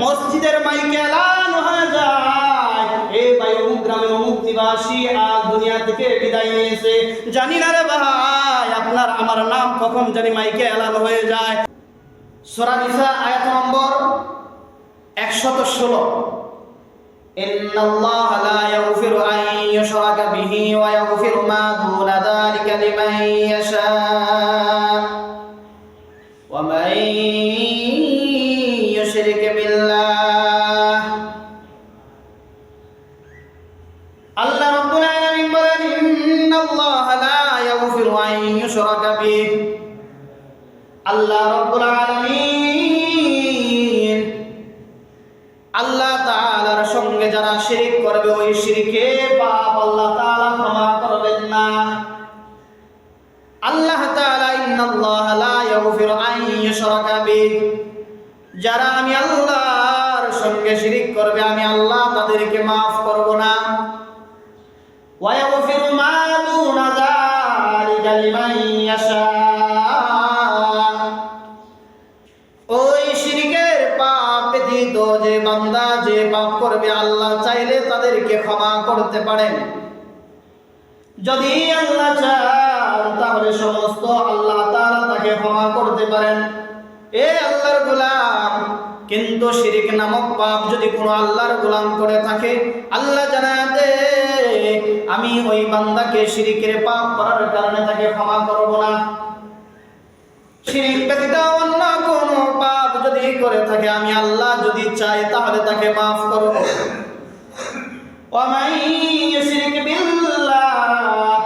মসজিদের মাইকে এলান হয়ে যায়, এই ভাই অমুক গ্রামের অমুক নিবাসী আজ দুনিয়া থেকে বিদায় নিয়েছে। জানি না রে ভাই আপনার আমার নাম কখন জানি মাইকে এলান হয়ে যায়। সূরা নিসা আয়াত নম্বর 116, ইন্নাল্লাহা লা ইয়াগফিরু আন ইউশরাকা বিহি ওয়া ইয়াগফিরু মা দুনা যালিকা লিমান ইয়াশা ওয়া মান ইউশরিক বিল্লাহ। আল্লাহ রাব্বুল আলামিন বলেন, ইন্নাল্লাহা লা ইয়াগফিরু আন ইউশরাকা বিহি, আল্লাহ রাব্বুল আলামিন আল্লাহ তাআলার সঙ্গে যারা শিরক করবে ওই শিরকের পাপ আল্লাহ তাআলা ক্ষমা করবেন না। আল্লাহ তাআলা ইন্নাল্লাহা লা ইয়াগফিরু আন ইউশরাকা বিহি, যারা আমি আল্লাহর সঙ্গে শিরক করবে আমি আল্লাহ তাদেরকে maaf করব না। ওয়া ইয়াগফিরু মা দুনা যালিকা লিমান ইয়াশা, ওই শিরকের পাপ ব্যতীত যে বান্দা যে পাপ করবে আল্লাহ চাইলে তাদেরকে ক্ষমা করতে পারেন। যদি আল্লাহ চান তাহলে সমস্ত আল্লাহ তাআলা তাকে ক্ষমা করতে পারেন। এ আল্লাহর গোলাম, কিন্তু শিরক নামক পাপ যদি কোনো আল্লাহর গোলাম করে থাকে আল্লাহ জানাতে আমি ওই বান্দাকে শিরকের পাপ করার কারণে তাকে ক্ষমা করব না। শিরক ব্যতীত অন্য কোনো পাপ যদি করে থাকে আমি আল্লাহ যদি চাই তাহলে তাকে maaf করব। ওয়া মান ইউশরিক বিল্লাহ,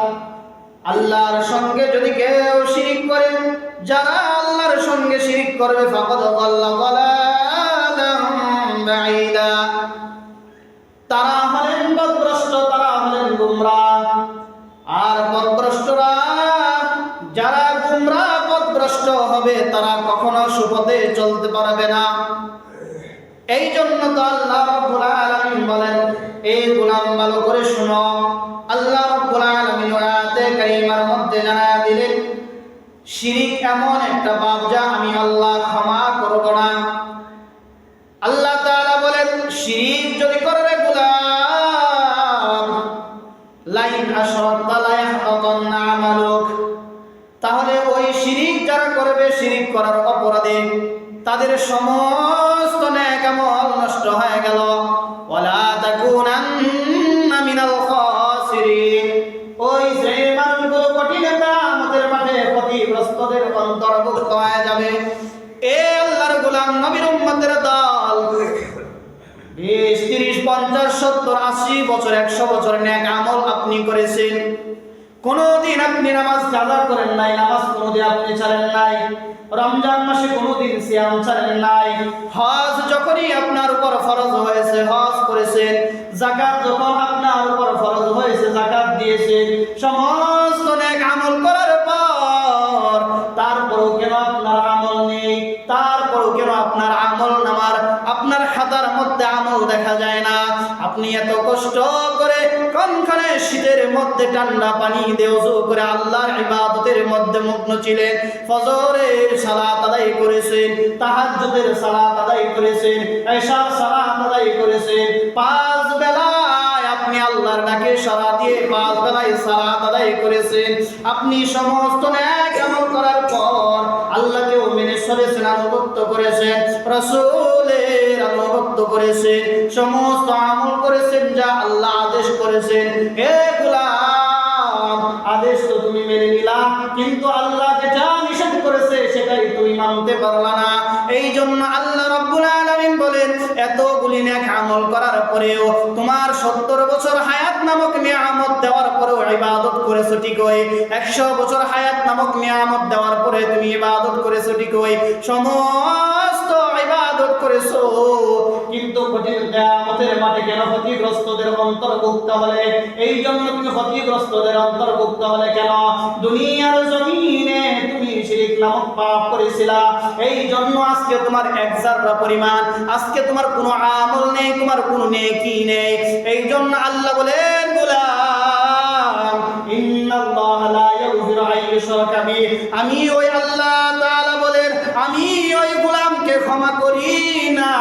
আল্লাহর সঙ্গে যদি কেউ শিরক করে, যারা আল্লাহর সঙ্গে শিরক করবে ফাকাদ যাল্লা যালালাম বাঈদা, তারা হলেন পথভ্রষ্ট, তারা হলেন গুমরাহ। আর পথভ্রষ্টরা যারা গুমরাহ পথভ্রষ্ট হবে তারা কখনো সুপথে চলতে পারবে না। এই জন্য তো আল্লাহ রাব্বুল আলামিন বলেন, এই গোলাম ভালো করে শুনো, আল্লাহ রাব্বুল আলামিন আয়াতে কারিমার মধ্যে জানায়া দিলেন শিরক এমন একটা পাপ যা আমি আল্লাহ ক্ষমা করব না। আল্লাহ তাআলা বলেন শিরক যদি করে গোলাম লাইন আশরাকতা লা ইয়াহবাতান্না আমালুক, তাহলে ওই শিরক যারা করবে শিরক করার অপরাধে তাদের সমস্ত নেক আমল নষ্ট হয়ে গেল। ওয়ালা তাকুনান্না মিনাল খাসিরিন, ওই যে মানুষগুলো কঠিন কিয়ামতের মাঠে ক্ষতিগ্রস্তদের অন্তর্ভুক্ত হয়ে যাবে। এ আল্লাহর গোলাম নবীর উম্মতের দল 20, 30, 50, 70, 80 বছর 100 বছর নেক আমল আপনি করেছেন, কোনদিন আপনি নামাজ কাজা করেন নাই, নামাজ কোনদিন আপনি ছাড়েন নাই, রমজান মাসে কোনদিন সিয়াম ছাড়েন নাই, হজ যখনই আপনার উপর ফরজ হয়েছে হজ করেছেন, যাকাত যখন আপনার উপর ফরজ হয়েছে যাকাত দিয়েছেন, সমস্ত নেক আমল করার পর তারপরও কেন আপনার আমল নেই? তারপরও কেন আপনার আমল নামার আপনার খাতার মধ্যে আমল দেখা যায় না? আপনি এত কষ্ট করে কোনখানে শীতের মধ্যে ঠান্ডা পানি দিয়ে ওযু করে আল্লাহর ইবাদতের মধ্যে মগ্ন ছিলেন, ফজরের সালাত আদায় করেছেন, তাহাজ্জুদের সালাত আদায় করেছেন, ইশার সালাত আদায় করেছেন, 5 বেলায় আপনি আল্লাহর ডাকে সাড়া দিয়ে 5 বেলায় সালাত আদায় করেছেন। আপনি সমস্ত নেক আমল করার পর আল্লাহকেও মেনে চলেছেন, আনুগত্য করেছেন, রাসূলের আনুগত্য করেছেন, সমস্ত আমল করেছেন যা আল্লাহ আদেশ করেছেন। হে গোলাম, আদেশ তো তুমি মেনে নিলা, কিন্তু আল্লাহ যেটা নিষেধ করেছে সেটাই তুমি মানতে পারলা না। এই জন্য আল্লাহ রাব্বুল আলামিন বলেন এতগুলি নেক আমল করার পরেও তোমার 70 বছর হায়াত নামক নিয়ামত দেওয়ার পরেও ইবাদত করেছো ঠিকই, 100 বছর হায়াত নামক নিয়ামত দেওয়ার পরে তুমি ইবাদত করেছো ঠিকই, সমস্ত ইবাদত করেছো, কিন্তু কঠিন কিয়ামতের মাঠে কেন ক্ষতিগ্রস্তদের অন্তর্ভুক্ত হলে? এই জন্য তুমি ক্ষতিগ্রস্তদের অন্তর্ভুক্ত হলে কেন? দুনিয়ার জমিনে তুমি শিরক নামক পাপ করেছিলা, এই জন্য আজকে তোমার এক যারা পরিমাণ আজকে তোমার কোনো আমল নেই, তোমার কোনো নেকি নেই। এই জন্য আল্লাহ বলেন গোলাম ইন্নাল্লাহা লা ইয়াগফিরু আন ইউশরাকা বিহি, আমি ওই আল্লাহ তাআলা বলেন আমি ওই গোলামকে ক্ষমা করি না।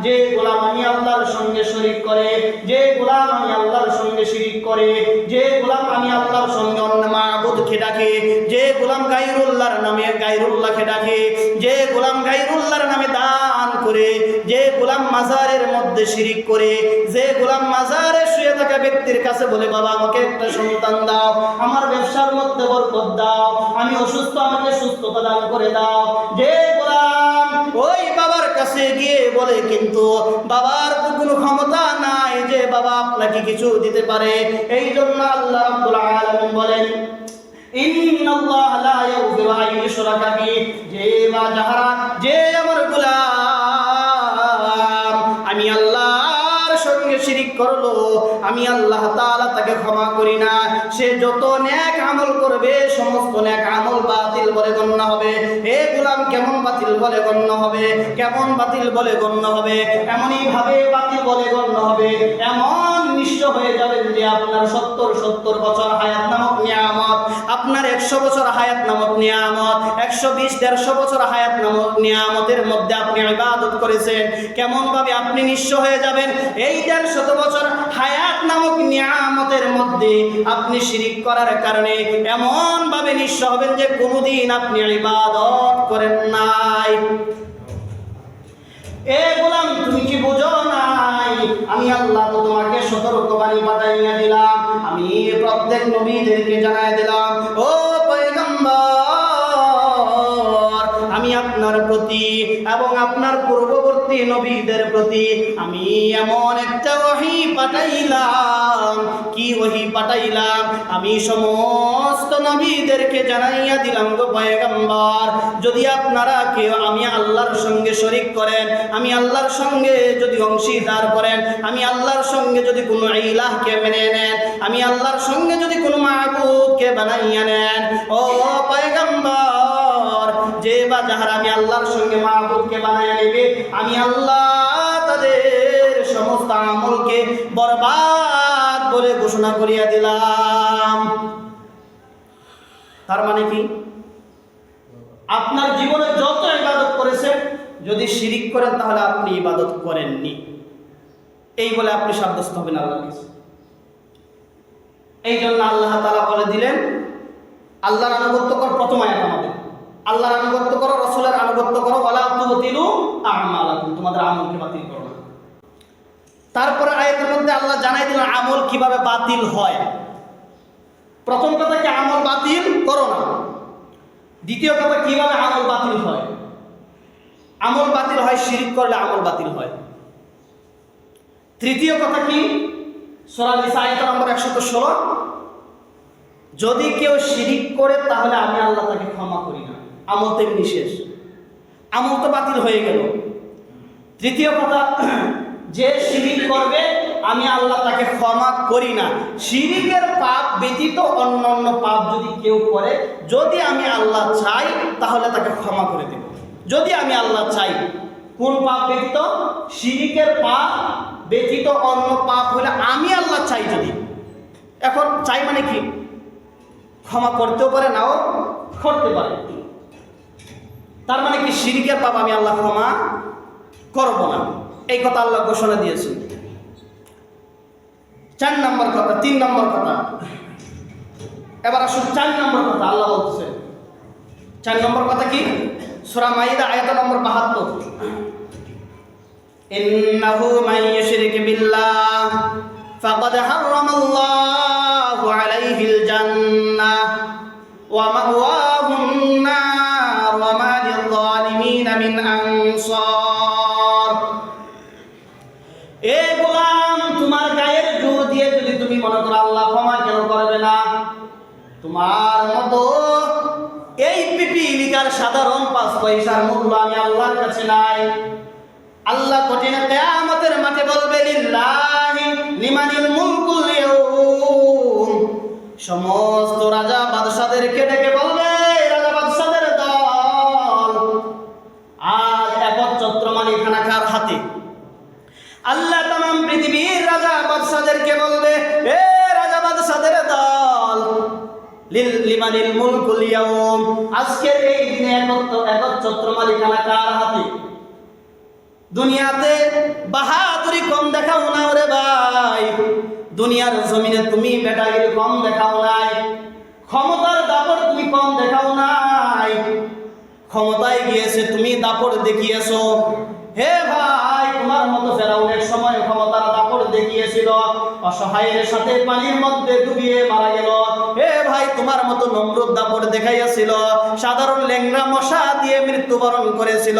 যে গোলাম আমি আল্লাহর সঙ্গে শরীক করে, যে গোলাম আমি আল্লাহর সঙ্গে শিরিক করে, যে গোলাম আমি আল্লাহর সঙ্গে অন্য মাবুদকে ডাকে, যে গোলাম গায়রুল্লাহর নামে গায়রুল্লাহকে ডাকে, যে গোলাম গায়রুল্লাহর নামে দান করে, যে গোলাম মাজারের মধ্যে শিরিক করে, যে গোলাম মাজারে শুয়ে থাকা ব্যক্তির কাছে বলে বাবা আমাকে একটা সন্তান দাও, আমার ব্যবসার মধ্যে বরকত দাও, আমি অসুস্থ আমাকে সুস্থতা দান করে দাও, যে গোলাম ওই বাবার কাছে গিয়ে বলে কিন্তু বাবার তো কোনো ক্ষমতা নাই যে বাবা আপনাকে কিছু দিতে পারে, এই জন্য আল্লাহ রাব্বুল আলামিন বলেন ইন্নাল্লাহা লা ইয়াগফিরু আন ইউশরাকা বিহি, যে বা যাহারা যে আমার গোলাম আমি আল্লাহর সঙ্গে শিরিক করলো আমি আল্লাহ তাআলা তাকে ক্ষমা করি না। সে যত নেক আমল করবে সমস্ত নেক আমল বাতিল বলে গণ্য হবে। হে গোলাম কেমন বাতিল বলে গণ্য হবে? কেমন বাতিল বলে গণ্য হবে? এমনই ভাবে বাতিল বলে গণ্য হবে, এমন নিঃস্ব হয়ে যাবেন যে আপনার 70 বছর হায়াত নামক নিয়ামত, আপনার 100 বছর হায়াত নামক নিয়ামত, 120-150 বছর হায়াত নামক নিয়ামতের মধ্যে আপনি ইবাদত করেছেন, কেমন ভাবে আপনি নিঃস্ব হয়ে যাবেন? এই 150 বছর হায়াত নামক নিয়ামতের মধ্যে আপনি শিরিক করার কারণে এমন ভাবে নিঃস্ব হবেন যে কোনোদিন আপনি ইবাদত করেন নাই। এ গোলাম তুমি কি বুঝো নাই? আমি আল্লাহ তো তোমাকে সতর্কবাণী পাঠাইয়া দিলাম, আমি প্রত্যেক নবীদেরকে জানাই দিলাম ও পয়গম্বর আমি আপনার প্রতি এবং আপনার পূর্ববর্তী নবীদের প্রতি আমি এমন একটা ওহী পাঠাইলাম। কি ওহী পাঠাইলাম? আমি সমস্ত নবীদেরকে জানাইয়া দিলাম গো পয়গম্বর, যদি আপনারা কেউ আমি আল্লাহর সঙ্গে শরীক করেন, আমি আল্লাহর সঙ্গে যদি অংশীদার করেন, আমি আল্লাহর সঙ্গে যদি কোনো ইলাহকে মেনে নেন, আমি আল্লাহর সঙ্গে যদি কোনো মাবুদকে বানাইয়া নেন, ও পয়গম্বর যে বা যাহারা আমি আল্লাহর সঙ্গে মাবুদকে বানাইয়া নেবে আমি আল্লাহ তাদের সমস্ত আমলকে বরবাদ বলে ঘোষণা করিয়া দিলাম। তার মানে কি? আপনার জীবনে যত ইবাদত করেছেন যদি শিরিক করেন তাহলে আপনি ইবাদত করেননি, এই বলে আপনি সাব্যস্ত হবেন আল্লাহর কাছে। এই জন্য আল্লাহ তাআলা বলে দিলেন আল্লাহর আনুগত্য কর। প্রথম আয়াত আমাদের আল্লাহর আনুগত্য করো, রাসূলের আনুগত্য করো, ওয়ালা তুবতিলু আমালাকুম, তোমাদের আমলকে বাতিল করো না। তারপরে আয়াতের মধ্যে আল্লাহ জানাই দিলেন আমল কিভাবে বাতিল হয়। প্রথম কথা কি আমল বাতিল করো না, দ্বিতীয় কথা কিভাবে আমল বাতিল হয়। আমল বাতিল হয় শিরিক করলে আমল বাতিল হয়। তৃতীয় কথা কি? সূরা নিসা আয়াত নম্বর 116, যদি কেউ শিরিক করে তাহলে আমি আল্লাহ তাকে ক্ষমা করি না। আমল তো এমনি শেষ, আমল তো বাতিল হয়ে গেল। তৃতীয় কথা, যে শিরিক করবে আমি আল্লাহ তাকে ক্ষমা করি না। শিরিকের পাপ ব্যতীত অন্যান্য পাপ যদি কেউ করে, যদি আমি আল্লাহ চাই তাহলে তাকে ক্ষমা করে দেব। যদি আমি আল্লাহ চাই, কোন পাপ ব্যতীত? শিরিকের পাপ ব্যতীত অন্য পাপ হলে আমি আল্লাহ চাই যদি। এখন চাই মানে কি? ক্ষমা করতেও পারে নাও করতে পারে। তার মানে কি শিরিকের পাপ আমি আল্লাহ ক্ষমা করব না, এই কথা আল্লাহ ঘোষণা দিয়েছেন। 4 নম্বর কথা, 3 নম্বর কথা। এবার আসুন 4 নম্বর কথা আল্লাহ বলতেছে। 4 নম্বর কথা কি? সূরা মাইদা আয়াত নম্বর 72, ইন্নাহু মান ইউশরিক বিল্লাহ ফাকাদ হারামাল্লাহু আলাইহিল জান্নাহ ওয়া মাওয়াহুন নার ওয়া মা লিয-যালিমিনা মিন আনসার। এ গোলাম, তোমার গায়ের জোর দিয়ে যদি তুমি মনে করো আল্লাহ ক্ষমা কেন করবে না, তোমার মতো এই পিপিলিকার সাধারণ 5 পয়সার মূল্য আমি আল্লাহর কাছে নাই। আল্লাহ কঠিন কিয়ামতের মাঠে বলবে লিল্লাহি লিমানিল মুলকুল ইয়াউম, সমস্ত রাজা বাদশাদেরকে ডেকে বলবে, রাজা বাদশাদের দল আজ একচ্ছত্র মালিকানা কার হাতে? আল্লাহ তামাম পৃথিবীর রাজা বাদশাদেরকে বলবে, হে রাজা বাদশাদের দল, লিমানিল মুলকুল ইয়াউম, আজকের এই দিনে একচ্ছত্র মালিকানা কার হাতে? দুনিয়াতে বাহাদুরি কম দেখাও না রে ভাই, দুনিয়ার জমিনে তুমি বেটাগিরি কম দেখাও নাই, ক্ষমতার দাপট তুমি কম দেখাও নাই, ক্ষমতায় গিয়েছে তুমি দাপট দেখিয়েছো। হে ভাই, তোমার মতো ফেরাউনের সময় ক্ষমতার দাপট দেখিয়েছিল, অসহায়ের সাথে পানির মধ্যে ডুবিয়ে মারা গেল। হে ভাই, তোমার মতো নমরুদ দাপট দেখাইয়াছিল, সাধারণ ল্যাংড়া মশা দিয়ে মৃত্যুবরণ করেছিল।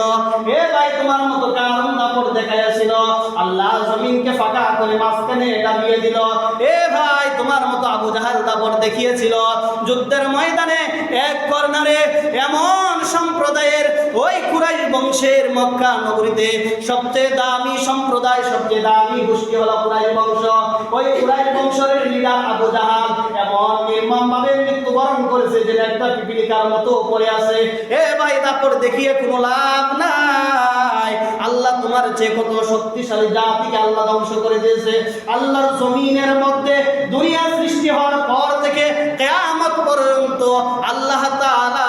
হে ভাই, তোমার মতো কারণ দাপট দেখাইয়াছিল, আল্লাহ জমিনকে ফাঁকা করে মাঝখানে ডাবিয়ে দিল। হে ভাই, তোমার মতো আবু জাহাল দাপট দেখিয়েছিল, যুদ্ধের ময়দানে এক কর্নারে এমন সম্প্রদায়ের ওই কুরাইশ বংশের মক্কা নগরীতে সবচেয়ে দামি সম্প্রদায়, সবচেয়ে দামি গোষ্ঠী হলো কুরাইশ বংশ। ওই কুরাইশ বংশের লিডার আবু জাহাল এমন নির্মমভাবে মৃত্যুবরণ করেছে যে একটা পিপিলিকার মতো পড়ে আছে। এ ভাই, দাপট দেখিয়ে কোনো লাভ নাই। আল্লাহ তোমার চেয়ে কত শক্তিশালী জাতিকে আল্লাহ ধ্বংস করে দিয়েছে। আল্লাহর জমিনের মধ্যে দুনিয়া সৃষ্টি হওয়ার পর থেকে কিয়ামত পর্যন্ত আল্লাহ তাআলা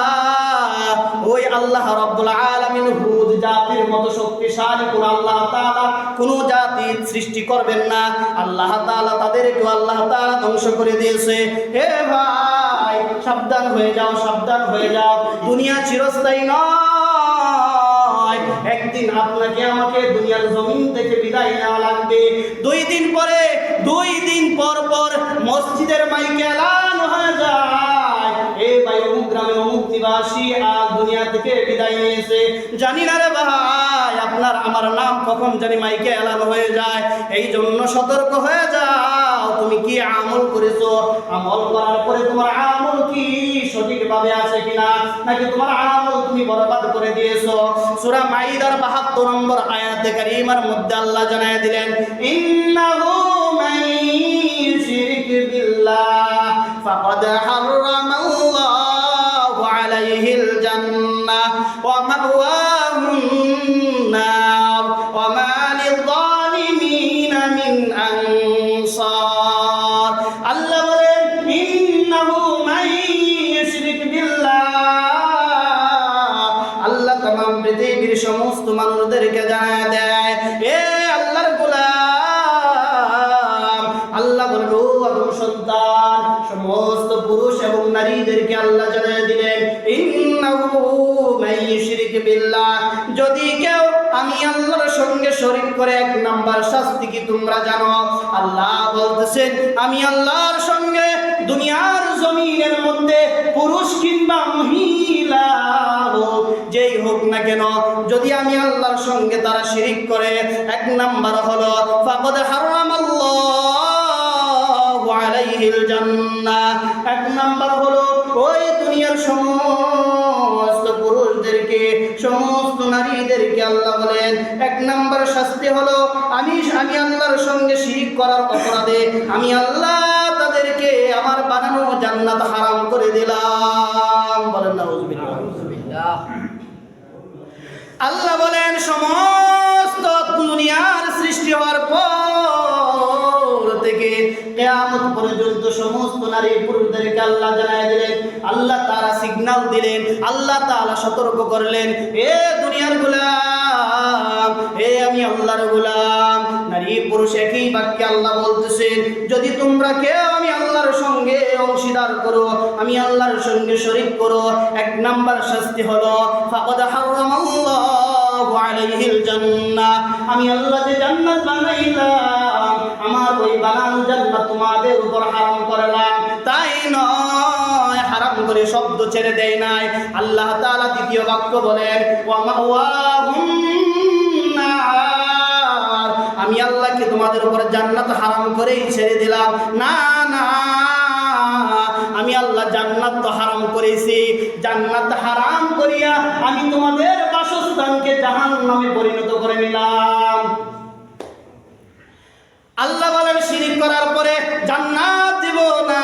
ওই আল্লাহ রাব্বুল আলামিন হুদ জাতির মতো শক্তিশালী কোন আল্লাহ তাআলা কোন জাতি সৃষ্টি করবেন না। আল্লাহ তাআলা তাদেরকে আল্লাহ তাআলা ধ্বংস করে দিয়েছে। হে ভাই, সাবধান হয়ে যাও, সাবধান হয়ে যাও। দুনিয়া চিরস্থায়ী নয়, একদিন আপনাকে আমাকে দুনিয়ার জমিন থেকে বিদায় নেওয়া লাগবে। দুই দিন পর পর মসজিদের মাইকে এলান হয়ে যায়, এ ভাই, অমুক গ্রামের অমুক নিবাসী আজ দুনিয়া থেকে বিদায় নিয়েছে। জানি না রে ভাই, আপনার আমার নাম কখন জানি মাইকে এলান হয়ে যায়। এই জন্য সতর্ক হয়ে যাও। তুমি কি আমল করেছো? আমল করার পরে তোমার আমল কি সঠিকভাবে আছে কিনা, নাকি তোমার আমল তুমি বরবাদ করে দিয়েছো? সূরা মাইদার 72 নম্বর আয়াতে কারিমার মধ্যে আল্লাহ জানায় দিলেন, ইন্নাহু মান ইউশরিক বিল্লাহ ফাকাদ হারামাল্লাহু আলাইহিল জান্নাহ ওয়া মাওয়াহুন নার ওয়া মা লিয-যালিমিনা মিন আনসার। আল্লাহ বলেন, ইন্নাহু মান ইউশরিক বিল্লাহ, আল্লাহ तमाम পৃথিবীর সমস্ত মানুষদেরকে জানায় দেয়, এ আল্লাহর গোলাম, আল্লাহ বলেন, ও আদম সন্তান, সমস্ত পুরুষ এবং নারীদেরকে আল্লাহ জানায় দিলেন, ইন্নাহু মান ইউশরিক বিল্লাহ, যদি কেউ আমি আল্লাহর সঙ্গে শরীক করে, এক নাম্বার শাস্তি কি তোমরা জানো? আল্লাহ বলতেছেন, আমি আল্লাহর সঙ্গে দুনিয়ার জমিনের মধ্যে পুরুষ কিংবা মহিলা হোক, যেই হোক না কেন, যদি আমি আল্লাহর সঙ্গে তারা শিরিক করে, এক নাম্বার হলো ফাকাদ হারামাল্লাহু আলাইহিল জান্নাহ, এক নাম্বার হলো ওই দুনিয়ার সমস্ত পুরুষদেরকে, সমস্ত নারীদেরকে আল্লাহ বলেন, এক নাম্বার শাস্তি হলো আমি আল্লাহর সঙ্গে শিরিক করার অপরাধে আমি আল্লাহ তাদেরকে আমার বানানো জান্নাত হারাম করে দিলাম। বলেন নাউযুবিল্লাহ। আল্লাহ বলেন, সমস্ত দুনিয়ার সৃষ্টি হওয়ার পর থেকে কিয়ামত পর্যন্ত সমস্ত নারী পুরুষদেরকে আল্লাহ জানায় দিলেন, আল্লাহ তাআলা সিগন্যাল দিলেন, আল্লাহ তাআলা সতর্ক করলেন, এ দুনিয়ার গোলাম, এ আমি আল্লাহর গোলাম। নারী পুরুষ একই বাক্যে আল্লাহ বলতেছেন, যদি তোমরা কেউ আমি আল্লাহর সঙ্গে অংশীদার করো, আমি আল্লাহর সঙ্গে শরীক করো, এক নাম্বার শাস্তি হলো ফাকাদ হারামাল্লাহু আলাইহিল জান্নাহ, আমি আল্লাহ যে জান্নাত বানাইলাম, আমার ওই বানানো জান্নাত তোমাদের উপর হারাম করলাম। তাই নয়, হারাম করে শব্দ ছেড়ে দেয় নাই। আল্লাহ তাআলা দ্বিতীয় বাক্য বলেন, ওয়া মাওয়াহুন নার, আমি আল্লাহকে তোমাদের উপর জান্নাত হারাম করেই ছেড়ে দিলাম না। না, আমি আল্লাহ জান্নাত তো হারাম করেছি, জান্নাত হারাম করিয়া আমি তোমাদের বাসস্থানকে জাহান্নামে পরিণত করে নিলাম। আল্লাহ বলেন, শিরিক করার পরে জান্নাত দেব না।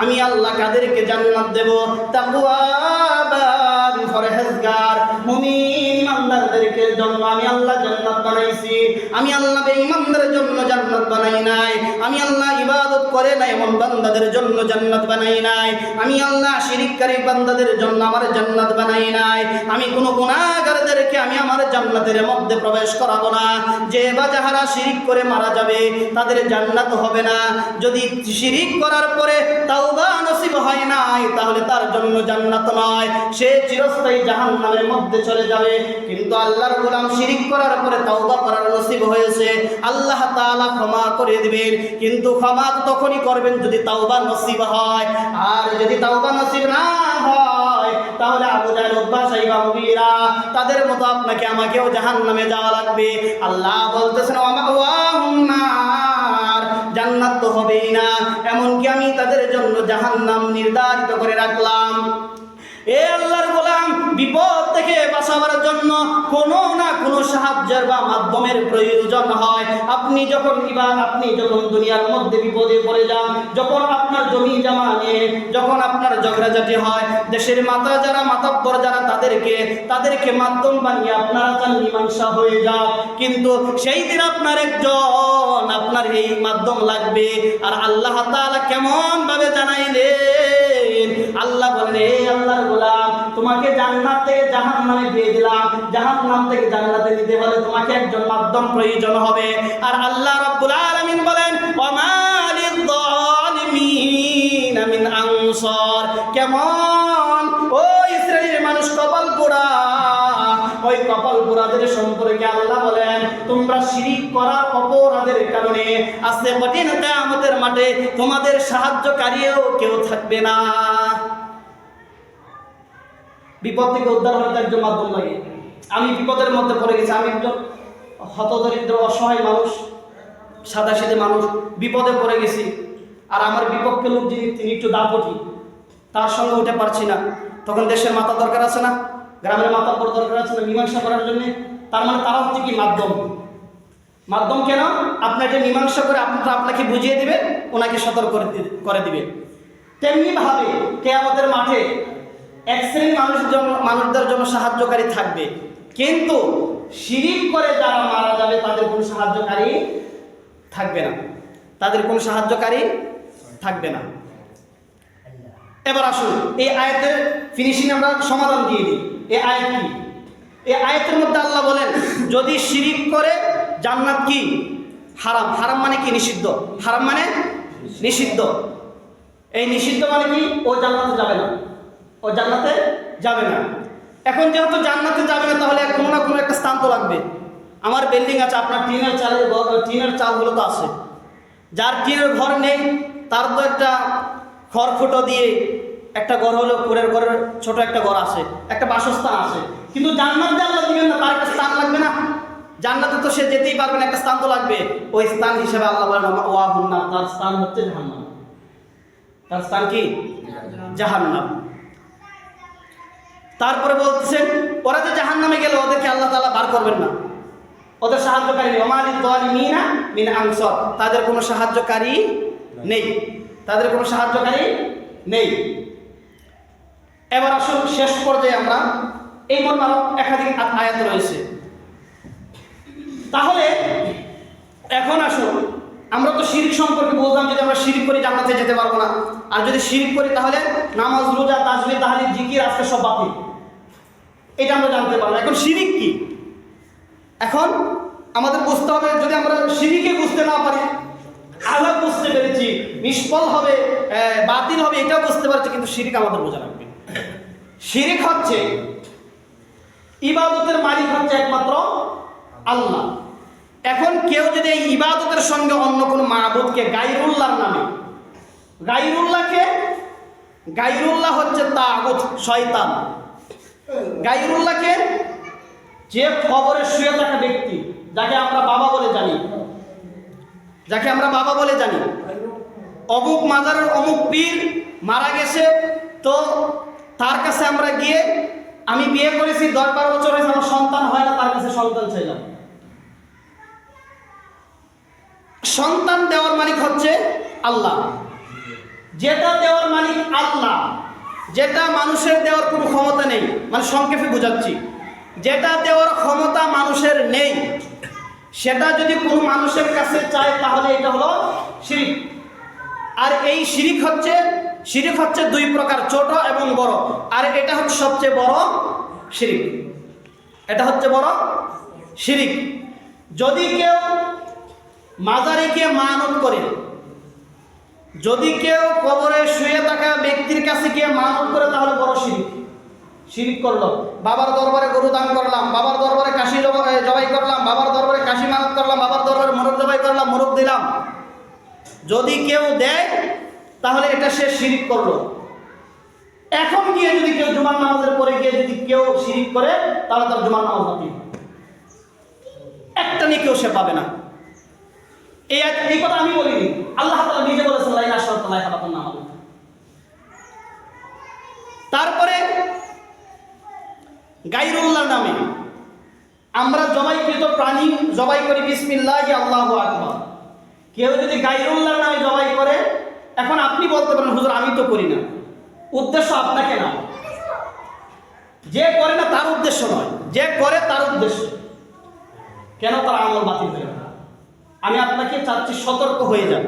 আমি আল্লাহ কাদেরকে জান্নাত দেব? তাকওয়াবান, পরহেজগার মুমিন ইমানদারদেরকে জন্য আমি আল্লাহ জান্নাত বানাইছি। আমি আল্লাহ বেঈমানদের জন্য জান্নাত বানাই নাই। আমি আল্লাহ ইবাদত করে না এমন বান্দাদের জন্য জান্নাত বানাই নাই। আমি আল্লাহ শিরিককারী বান্দাদের জন্য আমার জান্নাত বানাই নাই। আমি কোনো গুনাহগারদেরকে আমি আমার জান্নাতের মধ্যে প্রবেশ করাবো না। যে বা যাহারা শিরিক করে মারা যাবে তাদের জান্নাত হবে না। যদি শিরিক করার পরে তাওবা নসিব হয় নাই তাহলে তার জন্য জান্নাত নয়, সে চিরস্থায়ী জাহান্নামের মধ্যে চলে যাবে। কিন্তু আল্লাহর গোলাম শিরিক করার পরে তাওবা করার নসিব হয়েছে, আল্লাহ তাআলা ক্ষমা করে দিবেন। কিন্তু ক্ষমা তখনই করবেন যদি তাওবা নসিব হয়। আর যদি তাওবা নসিব না হয় তাহলে আবু জাহল, উতবা, শাইবা, মুগীরা তাদের মতো আপনাকে আমাকেও জাহান্নামে যাওয়া লাগবে। আল্লাহ বলতেছেন ওয়াহুম নার, জান্নাত তো হবেই না, এমনকি আমি তাদের জন্য জাহান্নাম নির্ধারিত করে রাখলাম। এ আল্লাহর গোলাম, বিপদ থেকে বাঁচাবার জন্য কোনো না কোনো সাহায্যের বা মাধ্যমের প্রয়োজন হয়। আপনি যখন দুনিয়ার মধ্যে বিপদে পড়ে যান, যখন আপনার জমি জমা নিয়ে যখন আপনার ঝগড়াঝাটি হয়, দেশের মাতাব্বর যারা তাদেরকে মাধ্যম বানিয়ে আপনারা চান মীমাংসা হয়ে যাক। কিন্তু সেই দিন আপনার এই মাধ্যম লাগবে। আর আল্লাহ তাআলা কেমন ভাবে জানাইলেন, আল্লাহ বলেন, হে আল্লাহর গোলাম, তোমাকে জান্নাত থেকে জাহান্নামে দিয়ে দিলাম। জাহান্নাম থেকে জান্নাতে নিতে হলে তোমাকে একজন মাধ্যম প্রয়োজন হবে। আর আল্লাহ রাব্বুল আলামিন বলেন, ওয়ামা লিয-যালিমিনা মিন আনসার। কেমন ও ইসরায়েলের মানুষ কপাল পোড়া, ওই কপাল পোড়াদের সম্পর্কে আল্লাহ বলেন, তোমরা শিরিক করার অপরাধের কারণে আজকে কঠিন কিয়ামতের মাঠে তোমাদের সাহায্যকারীও কেউ থাকবে না। বিপদ থেকে উদ্ধার হতে একজন মাধ্যম লাগে। আমি বিপদের মধ্যে পড়ে গেছি, আমি একজন হতদরিদ্র অসহায় মানুষ, সাদাসিধে মানুষ, বিপদে পড়ে গেছি। আর আমার বিপক্ষে লোক তিনি একটু দাপটি, তার সঙ্গে উঠে পারছি না। তখন দেশের মাথা দরকার আছে না, গ্রামের মাথা বড় দরকার আছে না মীমাংসা করার জন্য। তার মানে তারা হচ্ছে কি মাধ্যম কেন? আপনাকে মীমাংসা করে আপনাকে বুঝিয়ে দিবে, ওনাকে সতর্ক করে দিবে। তেমনি ভাবে কিয়ামতের মাঠে এক শ্রেণীর মানুষদের জন্য সাহায্যকারী থাকবে, কিন্তু শিরিক করে যারা মারা যাবে তাদের কোনো সাহায্যকারী থাকবে না। এবার আসুন এই আয়াতের ফিনিশিং আমরা সমাধান দিয়ে দিই। এই আয়াত কি? এই আয়াতের মধ্যে আল্লাহ বলেন, যদি শিরিক করে জান্নাত কি হারাম মানে কি? নিষিদ্ধ। হারাম মানে নিষিদ্ধ। এই নিষিদ্ধ মানে কি? ও জান্নাতে যাবে না। এখন যেহেতু জান্নাতে যাবে না, তাহলে কোনো না কোনো একটা স্থান তো লাগবে। আমার বিল্ডিং আছে, আপনার টিনের চাল হলো তো আছে। যার টিনের ঘর নেই তার তো একটা খড়ফুটো দিয়ে একটা ঘর হলো, কুড়ের ঘরের ছোট একটা ঘর আছে, একটা বাসস্থান আছে। কিন্তু জান্নাতে আল্লাহ দিবেন না, তার একটা স্থান লাগবে না? জান্নাতে তো সে যেতেই পারবে না, একটা স্থান তো লাগবে। ওই স্থান হিসেবে আল্লাহ বলেন ওয়াহুন নার, তার স্থান হচ্ছে জাহান্নাম। তার স্থান কি? জাহান্নাম। তারপরে বলতেছেন, ওরা যে জাহান্নামে গেল ওদেরকে আল্লাহ তাআলা বার করবেন না, ওদের সাহায্যকারী নেই। ওমা লিয-যালিমিনা মিন আনসার, তাদের কোনো সাহায্যকারী নেই। এবার আসুন শেষ পর্যায়ে আমরা এই মর্মে একাধিক আয়াত রয়েছে। তাহলে এখন আসুন, আমরা তো শিরক সম্পর্কে বলতাম, যদি আমরা শিরক করি জান্নাতে যেতে পারবো না। আর যদি শিরক করি তাহলে নামাজ, রোজা, তাসবিহ, তাহলিল, জিকির আজকে সব বাতিল, এটা আমরা জানতে পারবো। এখন শিরক কি? এখন আমাদের বুঝতে হবে, যদি আমরা শিরকে বুঝতে না পারি, আযাব বুঝতে পেরেছি, নিষ্ফল হবে, বাতিল হবে, এটাও বুঝতে পারছি, কিন্তু শিরক আমাদের বোঝা লাগবে। শিরক হচ্ছে ইবাদতের মালিক হচ্ছে একমাত্র আল্লাহ। এখন কেউ যদি এই ইবাদতের সঙ্গে অন্য কোনো মাবুদকে গায়রুল্লাহর নামে, গায়রুল্লাহ হচ্ছে তাগুত, শয়তান। গায়রুল্লাহকে যে কবরে শুয়ে থাকা ব্যক্তি, যাকে আমরা বাবা বলে জানি, অমুক মাজারের অমুক পীর মারা গেছে, তো তার কাছে আমরা গিয়ে, আমি বিয়ে করেছি 10-12 বছর হয়েছে, আমার সন্তান হয় না, তার কাছে সন্তান চাইলাম। সন্তান দেওয়ার মালিক হচ্ছে আল্লাহ। যেটা দেওয়ার মালিক আল্লাহ, যেটা মানুষের দেওয়ার কোনো ক্ষমতা নেই, মানে সংক্ষেপে বোঝাচ্ছি, যেটা দেওয়ার ক্ষমতা মানুষের নেই, সেটা যদি কোনো মানুষের কাছে চায় তাহলে এটা হলো শিরিক। আর এই শিরিক হচ্ছে দুই প্রকার, ছোট এবং বড়। আর এটা হচ্ছে সবচেয়ে বড় শিরিক, এটা হচ্ছে বড় শিরিক। যদি কেউ মাজারে গিয়ে মানত করে, যদি কেউ কবরে শুয়ে থাকা ব্যক্তির কাছে গিয়ে মানত করে, তাহলে বড় শিরিক করলো। বাবার দরবারে গরু দান করলাম, বাবার দরবারে কাশি জবাই করলাম, বাবার দরবারে কাশি মানত করলাম, বাবার দরবারে মোরগ জবাই করলাম, মোরগ দিলাম, যদি কেউ দেয় তাহলে এটা সে শিরিক করলো। এখন গিয়ে যদি কেউ জুমার নামাজের পরে গিয়ে যদি কেউ শিরিক করে, তাহলে তার জুমার নামাজ বাতিল, একটা নিয়ে কেউ সে পাবে না। এই কথা আমি বলিনি, আল্লাহ তাআলা নিজে বলেছেন লা ইলাহা ইল্লাল্লাহ। তারপরে গায়রুল্লাহর নামে আমরা জবাইকৃত প্রাণী জবাই করি বিসমিল্লাহি আল্লাহু আকবার। কেউ যদি গায়রুল্লাহর নামে জবাই করে, এখন আপনি বলতে পারেন হুজুর আমি তো করি না, উদ্দেশ্য আপনাকে না, যে করে না তার উদ্দেশ্য নয়, যে করে তার উদ্দেশ্য, কেন তার আমল বাতিল হয়ে যাবে। আমি আপনাকে চাচ্ছি সতর্ক হয়ে যান।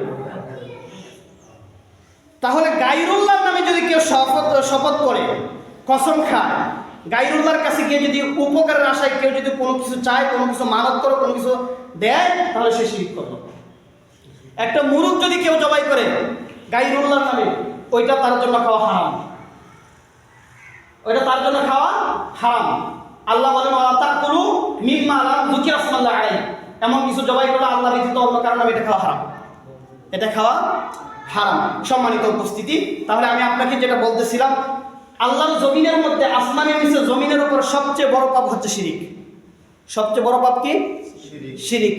তাহলে গায়রুল্লাহর নামে যদি কেউ শপথ করে, কসম খায়, গায়রুল্লাহর কাছে গিয়ে যদি উপকারের আশায় কেউ যদি কোনো কিছু চায়, কোনো কিছু মানত করে, কোনো কিছু দেয়, তাহলে সে শিরক করলো। একটা মুরগ যদি কেউ জবাই করে গায়রুল্লাহর নামে, ওইটা তার জন্য খাওয়া হারাম, ওইটা তার জন্য খাওয়া হারাম। আল্লাহ বলেন ওয়া তাকুলু মিম্মা লা যুকিরা ইসমাল্লাহি আলাইহি, এমন কিছু জবাই করলে আল্লাহ ব্যতীত অন্য কারো নামে এটা খাওয়া হারাম, এটা খাওয়া হারাম। সম্মানিত উপস্থিতি, তাহলে আমি আপনাকে যেটা বলতেছিলাম, আল্লাহর জমিনের মধ্যে, আসমানের নিচে জমিনের উপর সবচেয়ে বড় পাপ হচ্ছে শিরিক। সবচেয়ে বড় পাপ কি? শিরিক।